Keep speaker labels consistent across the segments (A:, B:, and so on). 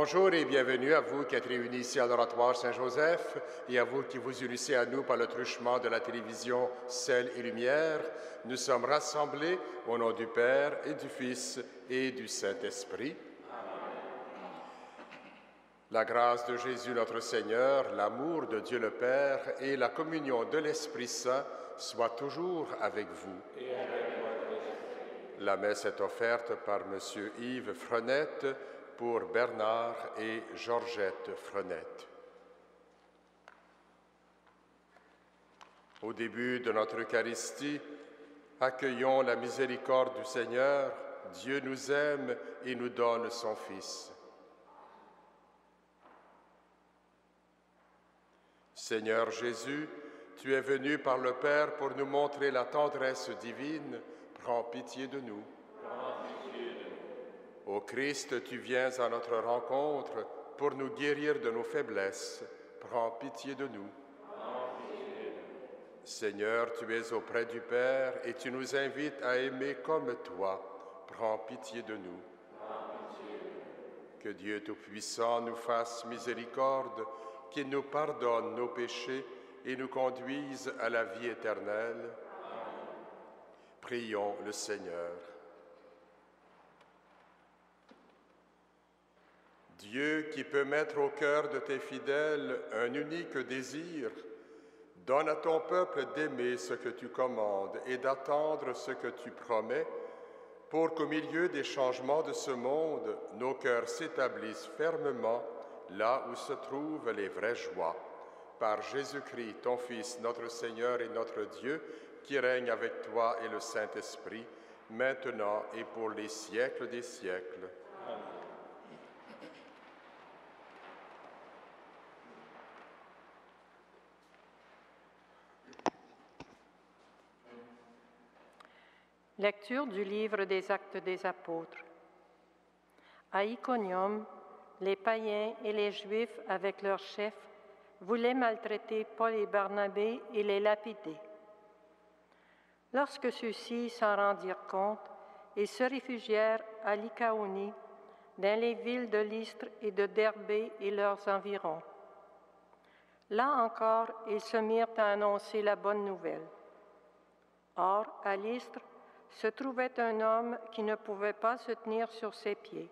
A: Bonjour et bienvenue à vous qui êtes réunis ici à l'Oratoire Saint-Joseph et à vous qui vous unissez à nous par le truchement de la télévision Sel et Lumière. Nous sommes rassemblés au nom du Père et du Fils et du Saint-Esprit. La grâce de Jésus notre Seigneur, l'amour de Dieu le Père et la communion de l'Esprit Saint soient toujours avec vous.
B: Et avec votre esprit.
A: La messe est offerte par M. Yves Frenette pour Bernard et Georgette Frenette. Au début de notre Eucharistie, accueillons la miséricorde du Seigneur. Dieu nous aime et nous donne son Fils. Seigneur Jésus, tu es venu par le Père pour nous montrer la tendresse divine. Prends pitié de nous.
B: Prends pitié de nous.
A: Ô Christ, tu viens à notre rencontre pour nous guérir de nos faiblesses. Prends pitié de nous.
B: Prends pitié de nous.
A: Seigneur, tu es auprès du Père et tu nous invites à aimer comme toi. Prends pitié de nous.
B: Prends pitié de nous.
A: Que Dieu Tout-Puissant nous fasse miséricorde, qu'il nous pardonne nos péchés et nous conduise à la vie éternelle.
B: Amen.
A: Prions le Seigneur. Dieu qui peut mettre au cœur de tes fidèles un unique désir, donne à ton peuple d'aimer ce que tu commandes et d'attendre ce que tu promets, pour qu'au milieu des changements de ce monde, nos cœurs s'établissent fermement là où se trouvent les vraies joies. Par Jésus-Christ, ton Fils, notre Seigneur et notre Dieu, qui règne avec toi et le Saint-Esprit, maintenant et pour les siècles des siècles.
B: Amen.
C: Lecture du livre des Actes des Apôtres. À Iconium, les païens et les Juifs, avec leurs chefs, voulaient maltraiter Paul et Barnabé et les lapider. Lorsque ceux-ci s'en rendirent compte, ils se réfugièrent à Lycaonie, dans les villes de Lystre et de Derbé et leurs environs. Là encore, ils se mirent à annoncer la bonne nouvelle. Or, à Lystre, se trouvait un homme qui ne pouvait pas se tenir sur ses pieds.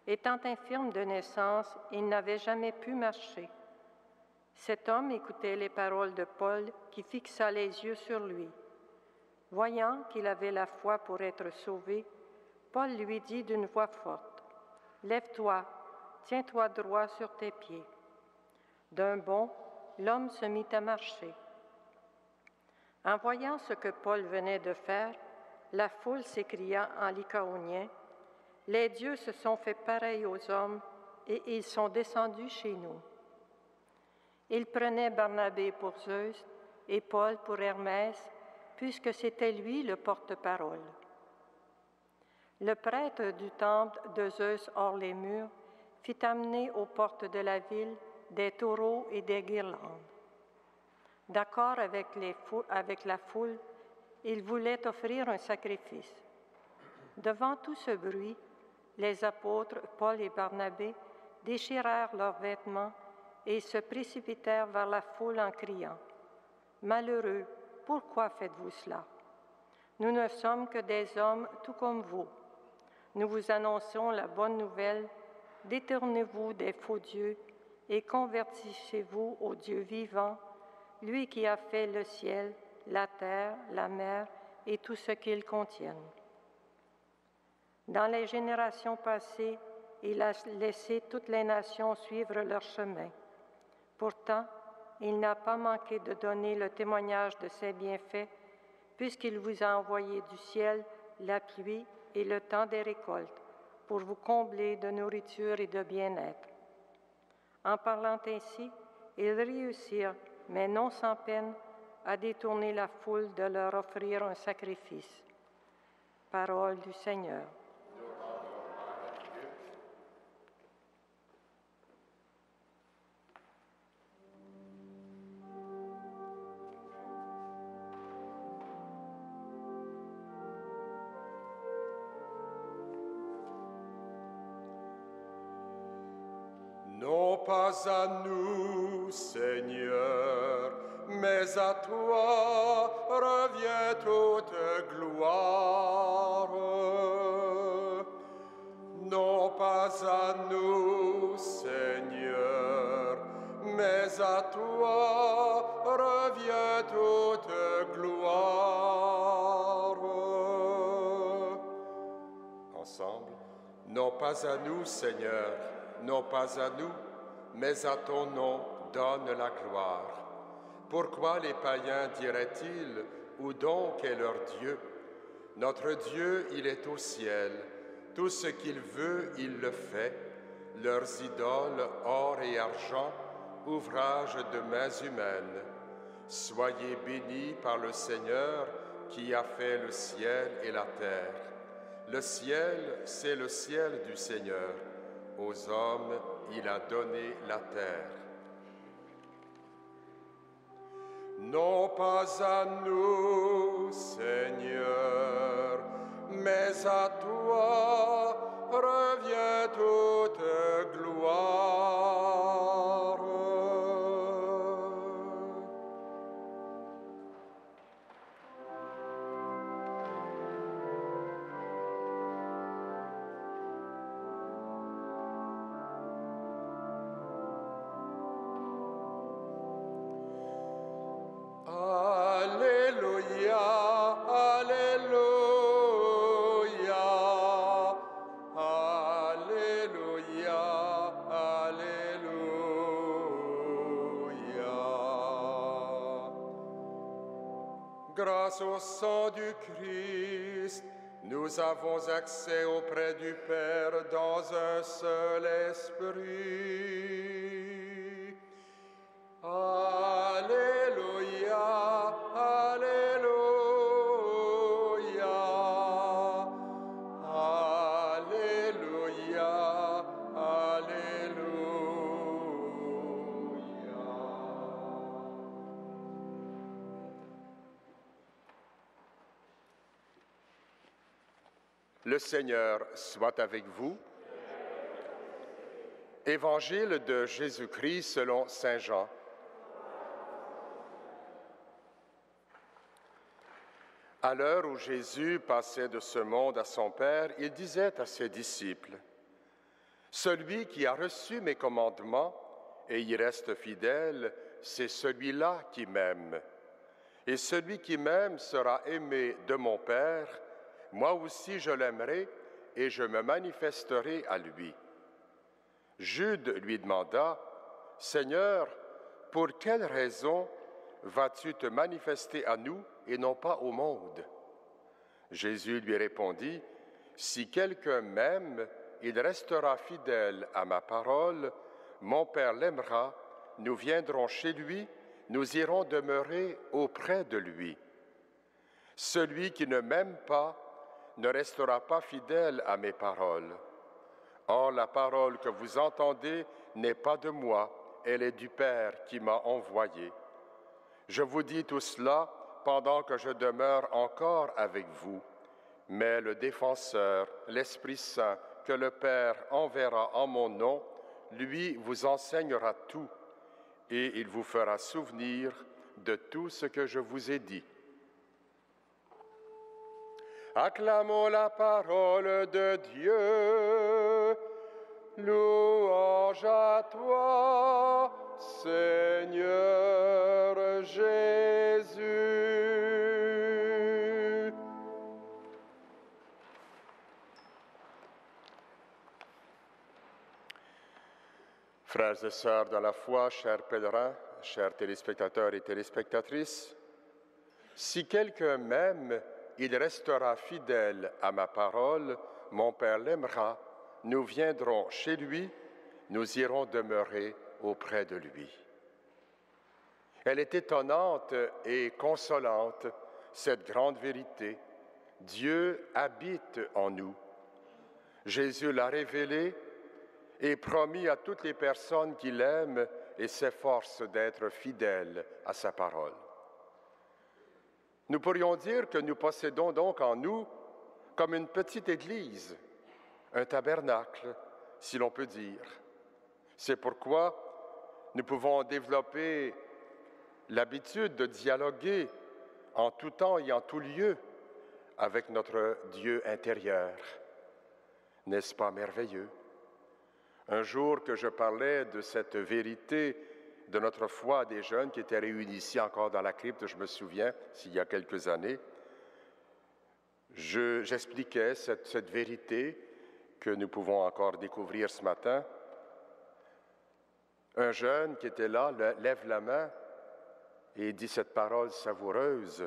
C: Étant infirme de naissance, il n'avait jamais pu marcher. Cet homme écoutait les paroles de Paul qui fixa les yeux sur lui. Voyant qu'il avait la foi pour être sauvé, Paul lui dit d'une voix forte, « Lève-toi, tiens-toi droit sur tes pieds. » D'un bond, l'homme se mit à marcher. En voyant ce que Paul venait de faire, la foule s'écria en lycaonien, « Les dieux se sont fait pareils aux hommes et ils sont descendus chez nous. » Ils prenaient Barnabé pour Zeus et Paul pour Hermès, puisque c'était lui le porte-parole. Le prêtre du temple de Zeus hors les murs fit amener aux portes de la ville des taureaux et des guirlandes. D'accord avec la foule, il voulait offrir un sacrifice. Devant tout ce bruit, les apôtres Paul et Barnabé déchirèrent leurs vêtements et se précipitèrent vers la foule en criant, « Malheureux, pourquoi faites-vous cela? Nous ne sommes que des hommes tout comme vous. Nous vous annonçons la bonne nouvelle, détournez-vous des faux dieux et convertissez-vous au Dieu vivant, lui qui a fait le ciel, la terre, la mer et tout ce qu'ils contiennent. Dans les générations passées, il a laissé toutes les nations suivre leur chemin. Pourtant, il n'a pas manqué de donner le témoignage de ses bienfaits, puisqu'il vous a envoyé du ciel la pluie et le temps des récoltes, pour vous combler de nourriture et de bien-être. En parlant ainsi, ils réussirent, mais non sans peine, à détourner la foule de leur offrir un sacrifice. Parole du Seigneur.
A: pas à nous, Seigneur, mais à toi revient toute gloire. Non pas à nous, Seigneur, mais à toi revient toute gloire. Ensemble, non pas à nous, Seigneur, non pas à nous, mais à ton nom donne la gloire. Pourquoi les païens diraient-ils, où donc est leur Dieu? Notre Dieu, il est au ciel. Tout ce qu'il veut, il le fait. Leurs idoles, or et argent, ouvrage de mains humaines. Soyez bénis par le Seigneur qui a fait le ciel et la terre. Le ciel, c'est le ciel du Seigneur. Aux hommes, il a donné la terre. Non pas à nous, Seigneur, mais à toi revient toute gloire. Grâce au sang du Christ, nous avons accès auprès du Père dans un seul esprit. Alléluia, Alléluia, Alléluia, Alléluia. Le Seigneur soit avec vous. Évangile de Jésus-Christ selon saint Jean. À l'heure où Jésus passait de ce monde à son Père, il disait à ses disciples, « Celui qui a reçu mes commandements et y reste fidèle, c'est celui-là qui m'aime. Et celui qui m'aime sera aimé de mon Père. Moi aussi je l'aimerai et je me manifesterai à lui. » Jude lui demanda, « Seigneur, pour quelle raison vas-tu te manifester à nous et non pas au monde? » Jésus lui répondit, « Si quelqu'un m'aime, il restera fidèle à ma parole. Mon Père l'aimera, nous viendrons chez lui, nous irons demeurer auprès de lui. Celui qui ne m'aime pas ne restera pas fidèle à mes paroles. Or, la parole que vous entendez n'est pas de moi, elle est du Père qui m'a envoyé. Je vous dis tout cela pendant que je demeure encore avec vous. Mais le Défenseur, l'Esprit Saint, que le Père enverra en mon nom, lui vous enseignera tout, et il vous fera souvenir de tout ce que je vous ai dit. Acclamons la parole de Dieu. Louange à toi, Seigneur Jésus. Frères et sœurs dans la foi, chers pèlerins, chers téléspectateurs et téléspectatrices, si quelqu'un m'aime, il restera fidèle à ma parole, mon Père l'aimera, nous viendrons chez lui, nous irons demeurer auprès de lui. Elle est étonnante et consolante, cette grande vérité. Dieu habite en nous. Jésus l'a révélé et promis à toutes les personnes qui l'aiment et s'efforcent d'être fidèles à sa parole. Nous pourrions dire que nous possédons donc en nous comme une petite église, un tabernacle, si l'on peut dire. C'est pourquoi nous pouvons développer l'habitude de dialoguer en tout temps et en tout lieu avec notre Dieu intérieur. N'est-ce pas merveilleux? Un jour que je parlais de cette vérité de notre foi à des jeunes qui étaient réunis ici encore dans la crypte, je me souviens, s'il y a quelques années, j'expliquais cette vérité que nous pouvons encore découvrir ce matin. Un jeune qui était là lève la main et dit cette parole savoureuse.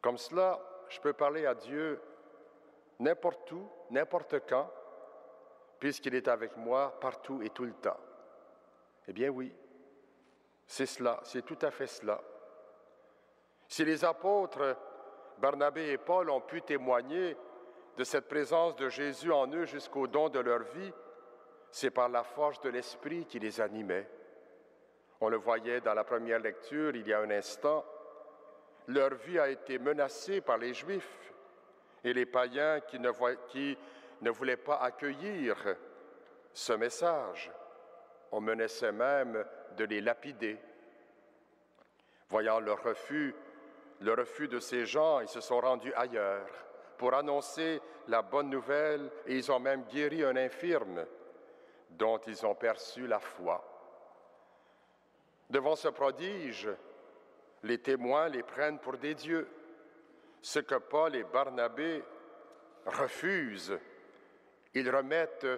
A: Comme cela, je peux parler à Dieu n'importe où, n'importe quand, puisqu'il est avec moi partout et tout le temps. Eh bien oui, c'est cela, c'est tout à fait cela. Si les apôtres Barnabé et Paul ont pu témoigner de cette présence de Jésus en eux jusqu'au don de leur vie, c'est par la force de l'Esprit qui les animait. On le voyait dans la première lecture il y a un instant, leur vie a été menacée par les Juifs et les païens qui ne voulaient pas accueillir ce message. On menaçait même de les lapider. Voyant le refus de ces gens, ils se sont rendus ailleurs pour annoncer la bonne nouvelle et ils ont même guéri un infirme dont ils ont perçu la foi. Devant ce prodige, les témoins les prennent pour des dieux. Ce que Paul et Barnabé refusent, ils remettent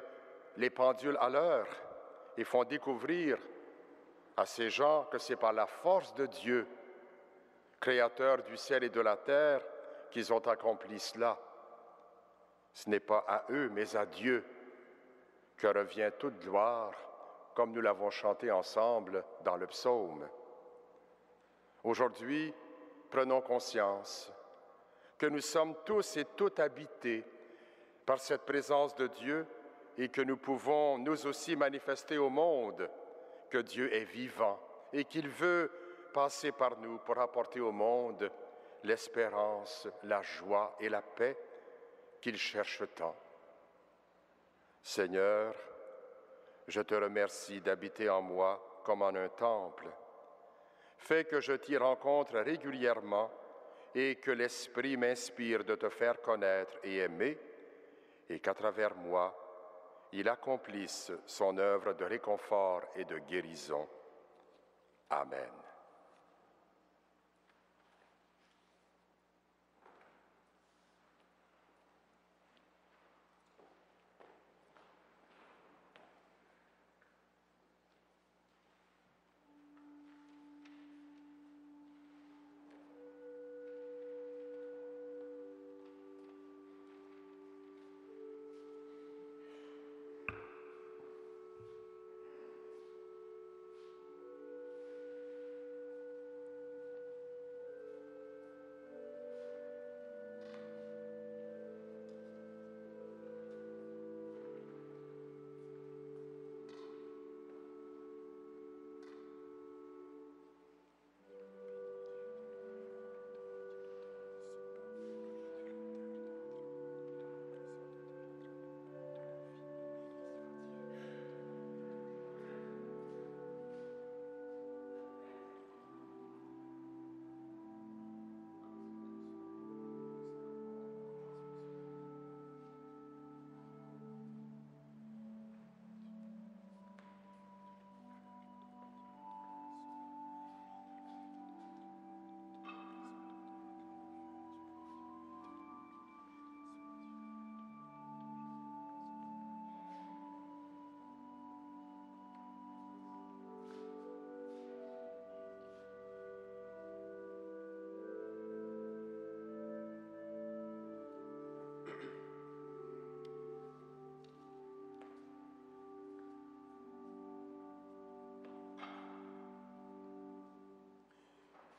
A: les pendules à l'heure et font découvrir à ces gens que c'est par la force de Dieu, Créateur du ciel et de la terre, qu'ils ont accompli cela. Ce n'est pas à eux, mais à Dieu que revient toute gloire, comme nous l'avons chanté ensemble dans le psaume. Aujourd'hui, prenons conscience que nous sommes tous et toutes habités par cette présence de Dieu et que nous pouvons nous aussi manifester au monde que Dieu est vivant et qu'il veut passer par nous pour apporter au monde l'espérance, la joie et la paix qu'il cherche tant. Seigneur, je te remercie d'habiter en moi comme en un temple. Fais que je t'y rencontre régulièrement et que l'Esprit m'inspire de te faire connaître et aimer, et qu'à travers moi, il accomplisse son œuvre de réconfort et de guérison. Amen.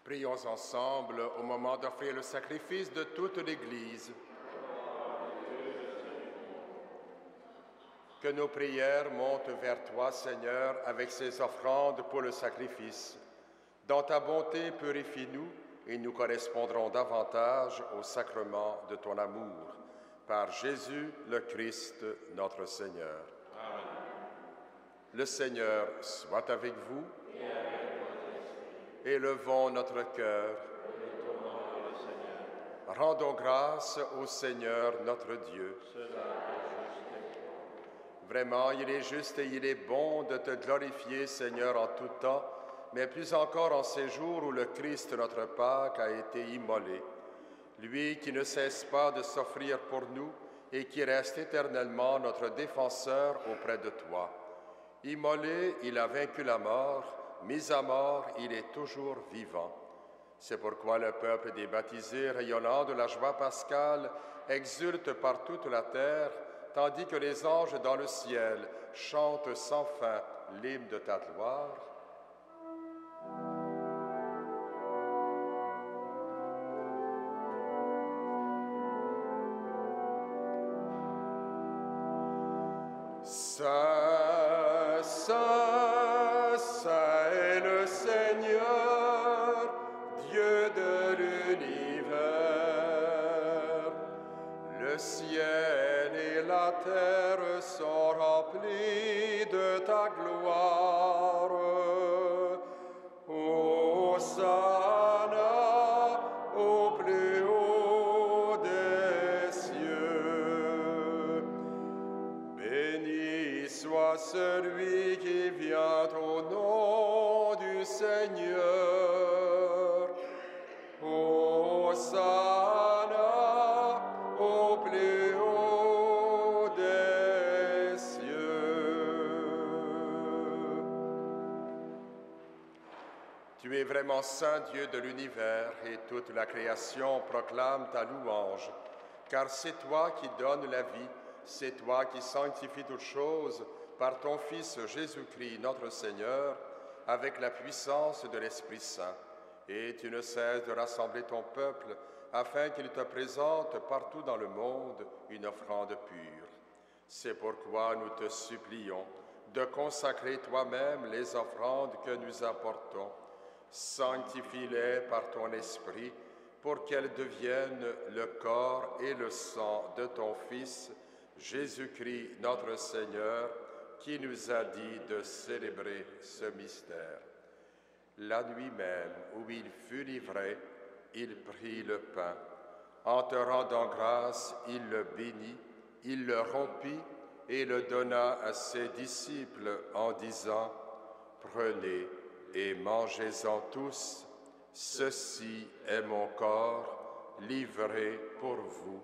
A: Prions ensemble au moment d'offrir le sacrifice de toute l'Église. Que nos prières montent vers toi, Seigneur, avec ces offrandes pour le sacrifice. Dans ta bonté, purifie-nous et nous correspondrons davantage au sacrement de ton amour. Par Jésus le Christ, notre Seigneur.
B: Amen.
A: Le Seigneur soit avec vous. Élevons notre cœur. Rendons grâce au Seigneur notre Dieu. Vraiment, il est juste et il est bon de te glorifier, Seigneur, en tout temps, mais plus encore en ces jours où le Christ, notre Pâque, a été immolé. Lui qui ne cesse pas de s'offrir pour nous et qui reste éternellement notre défenseur auprès de toi. Immolé, il a vaincu la mort, mis à mort, il est toujours vivant. C'est pourquoi le peuple des baptisés, rayonnant de la joie pascale, exulte par toute la terre, tandis que les anges dans le ciel chantent sans fin l'hymne de ta gloire. Saint, Saint, Saint est le Seigneur, Dieu de l'univers. Le ciel et la terre sont remplis de ta gloire. Hosanna au plus haut des cieux. Béni soit celui qui vient au nom du Seigneur. Hosanna au plus haut des cieux. Tu es vraiment saint Dieu de l'univers et toute la création proclame ta louange, car c'est toi qui donnes la vie. C'est toi qui sanctifies toutes choses par ton Fils Jésus-Christ, notre Seigneur, avec la puissance de l'Esprit Saint. Et tu ne cesses de rassembler ton peuple afin qu'il te présente partout dans le monde une offrande pure. C'est pourquoi nous te supplions de consacrer toi-même les offrandes que nous apportons. Sanctifie-les par ton Esprit pour qu'elles deviennent le corps et le sang de ton Fils, Jésus-Christ, notre Seigneur, qui nous a dit de célébrer ce mystère. La nuit même où il fut livré, il prit le pain. En te rendant grâce, il le bénit, il le rompit et le donna à ses disciples en disant : « Prenez et mangez-en tous, ceci est mon corps livré pour vous. »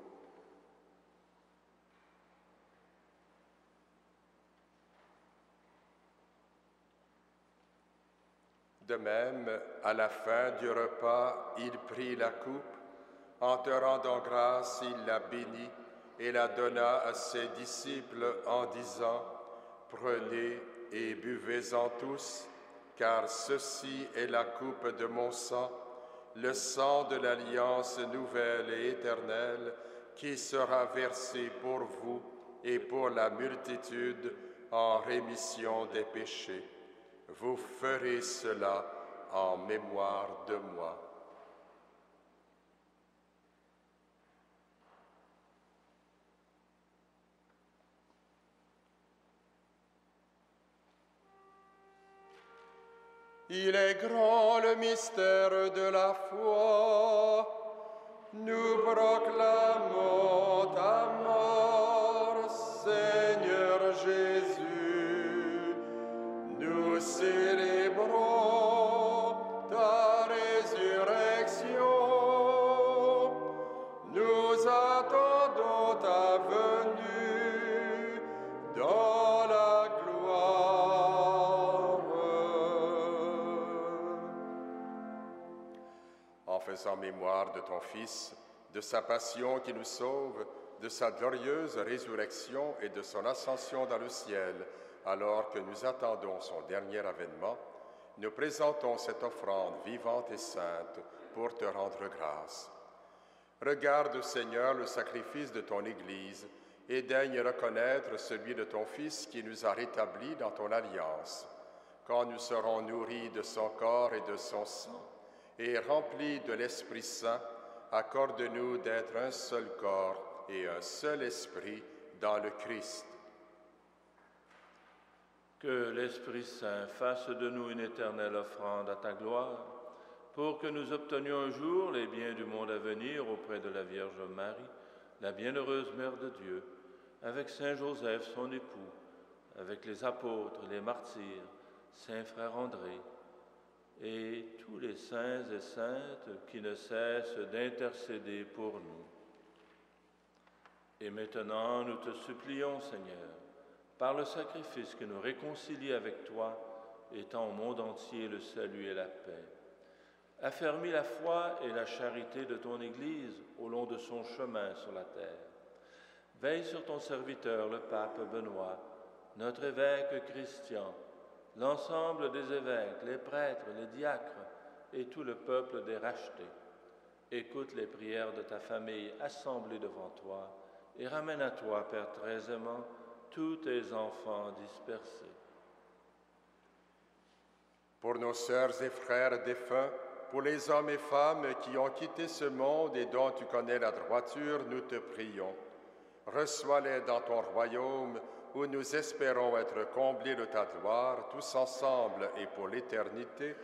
A: De même, à la fin du repas, il prit la coupe. En te rendant grâce, il la bénit et la donna à ses disciples en disant : « Prenez et buvez-en tous, car ceci est la coupe de mon sang, le sang de l'alliance nouvelle et éternelle, qui sera versé pour vous et pour la multitude en rémission des péchés. Vous ferez cela en mémoire de moi. » Il est grand le mystère de la foi. Nous proclamons ta mort, Seigneur Jésus. Nous célébrons ta résurrection. Nous attendons ta venue dans la gloire. En faisant mémoire de ton Fils, de sa passion qui nous sauve, de sa glorieuse résurrection et de son ascension dans le ciel, alors que nous attendons son dernier avènement, nous présentons cette offrande vivante et sainte pour te rendre grâce. Regarde, Seigneur, le sacrifice de ton Église et daigne reconnaître celui de ton Fils qui nous a rétablis dans ton alliance. Quand nous serons nourris de son corps et de son sang et remplis de l'Esprit Saint, accorde-nous d'être un seul corps et un seul esprit dans le Christ.
B: Que l'Esprit Saint fasse de nous une éternelle offrande à ta gloire, pour que nous obtenions un jour les biens du monde à venir auprès de la Vierge Marie, la bienheureuse Mère de Dieu, avec Saint Joseph, son époux, avec les apôtres, les martyrs, Saint Frère André, et tous les saints et saintes qui ne cessent d'intercéder pour nous. Et maintenant, nous te supplions, Seigneur, par le sacrifice que nous réconcilie avec toi, étends au monde entier le salut et la paix. Affermis la foi et la charité de ton Église au long de son chemin sur la terre. Veille sur ton serviteur, le pape Benoît, notre évêque Christian, l'ensemble des évêques, les prêtres, les diacres et tout le peuple des rachetés. Écoute les prières de ta famille assemblée devant toi et ramène à toi, Père très aimant, tous tes enfants dispersés.
A: Pour nos sœurs et frères défunts, pour les hommes et femmes qui ont quitté ce monde et dont tu connais la droiture, nous te prions. Reçois-les dans ton royaume où nous espérons être comblés de ta gloire, tous ensemble et pour l'éternité,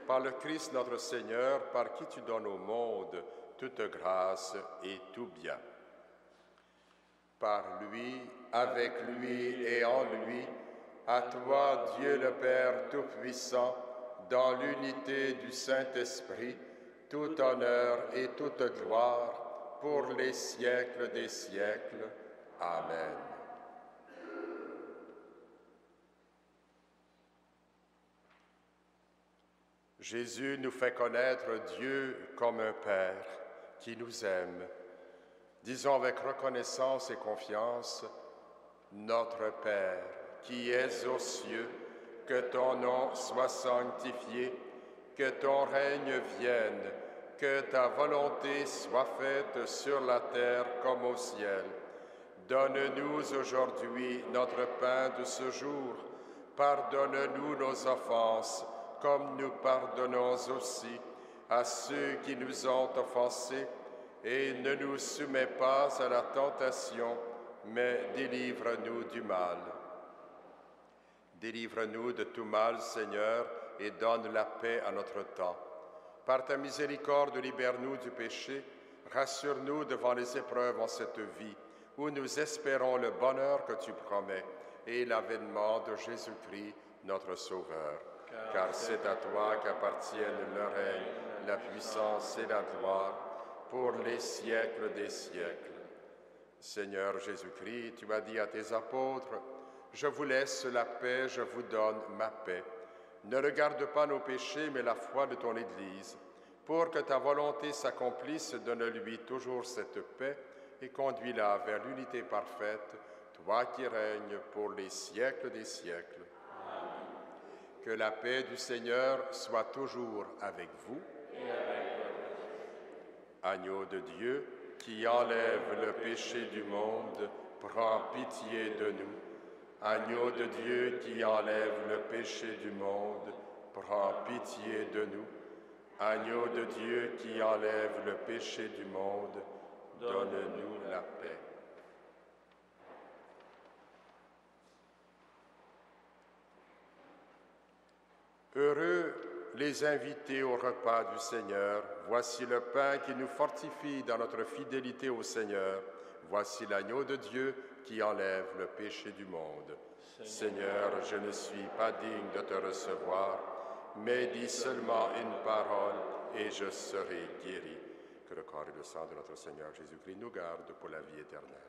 A: par le Christ notre Seigneur, par qui tu donnes au monde toute grâce et tout bien. Par lui, avec lui et en lui, à toi, Dieu le Père Tout-Puissant, dans l'unité du Saint-Esprit, tout honneur et toute gloire pour les siècles des siècles. Amen. Jésus nous fait connaître Dieu comme un Père qui nous aime. Disons avec reconnaissance et confiance, Notre Père, qui es aux cieux, que ton nom soit sanctifié, que ton règne vienne, que ta volonté soit faite sur la terre comme au ciel. Donne-nous aujourd'hui notre pain de ce jour. Pardonne-nous nos offenses, comme nous pardonnons aussi à ceux qui nous ont offensés, et ne nous soumets pas à la tentation, mais délivre-nous du mal. Délivre-nous de tout mal, Seigneur, et donne la paix à notre temps. Par ta miséricorde, libère-nous du péché, rassure-nous devant les épreuves en cette vie, où nous espérons le bonheur que tu promets et l'avènement de Jésus-Christ, notre Sauveur. Car c'est à toi qu'appartiennent le règne, la puissance et la gloire, pour les siècles des siècles. Seigneur Jésus-Christ, tu as dit à tes apôtres, « Je vous laisse la paix, je vous donne ma paix. Ne regarde pas nos péchés, mais la foi de ton Église. Pour que ta volonté s'accomplisse, donne-lui toujours cette paix et conduis-la vers l'unité parfaite, toi qui règnes pour les siècles des siècles. » Que la paix du Seigneur soit toujours avec vous. Agneau de Dieu, qui enlève le péché du monde, prends pitié de nous. Agneau de Dieu qui enlève le péché du monde, prends pitié de nous. Agneau de Dieu qui enlève le péché du monde, donne-nous la paix. Heureux les invités au repas du Seigneur. Voici le pain qui nous fortifie dans notre fidélité au Seigneur. Voici l'agneau de Dieu qui enlève le péché du monde. Seigneur, je ne suis pas digne de te recevoir, mais dis seulement une parole et je serai guéri. Que le corps et le sang de notre Seigneur Jésus-Christ nous gardent pour la vie éternelle.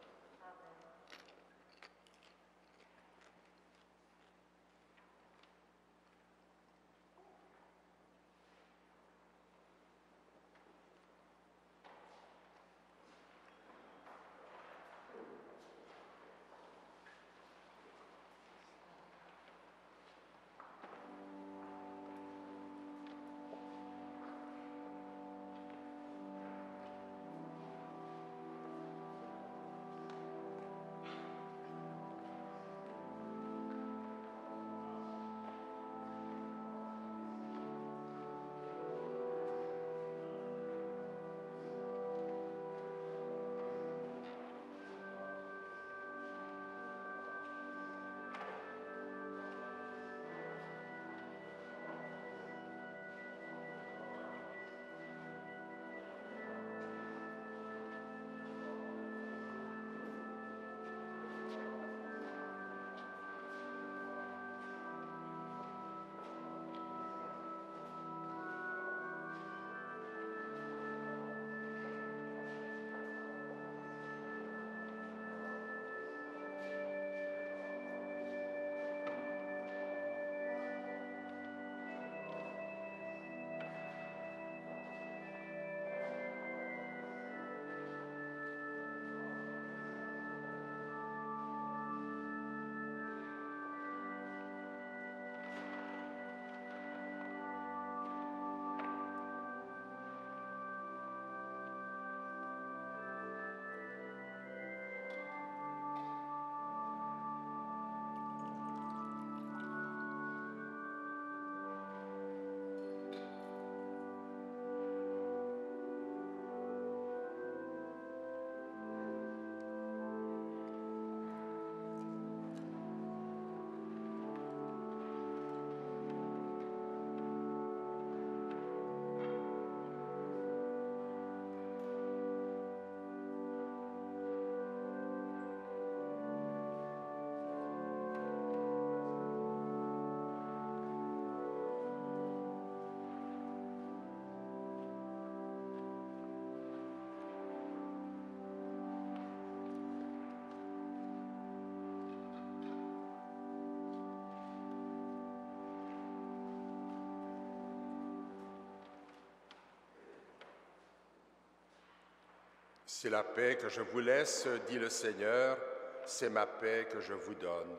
A: C'est la paix que je vous laisse, dit le Seigneur, c'est ma paix que je vous donne.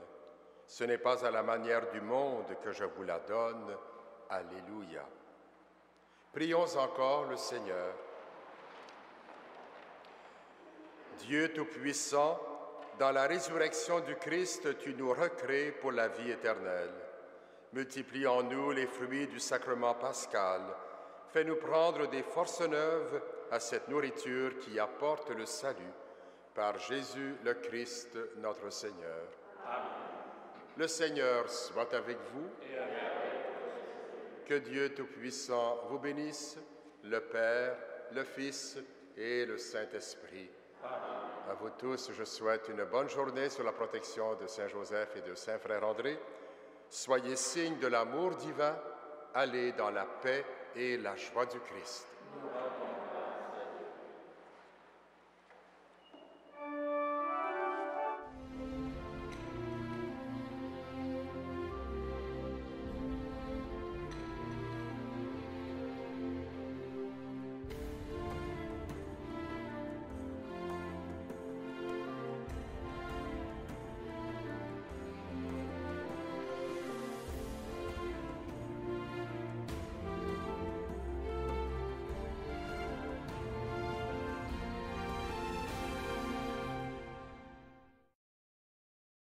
A: Ce n'est pas à la manière du monde que je vous la donne. Alléluia. Prions encore le Seigneur. Dieu Tout-Puissant, dans la résurrection du Christ, tu nous recrées pour la vie éternelle. Multiplie en nous les fruits du sacrement pascal. Fais-nous prendre des forces neuves à cette nourriture qui apporte le salut. Par Jésus le Christ, notre Seigneur. Amen. Le Seigneur soit avec vous. Et avec vous. Que Dieu Tout-Puissant vous bénisse, le Père, le Fils et le Saint-Esprit. Amen. À vous tous, je souhaite une bonne journée sous la protection de Saint Joseph et de Saint Frère André. Soyez signes de l'amour divin, allez dans la paix et la joie du Christ.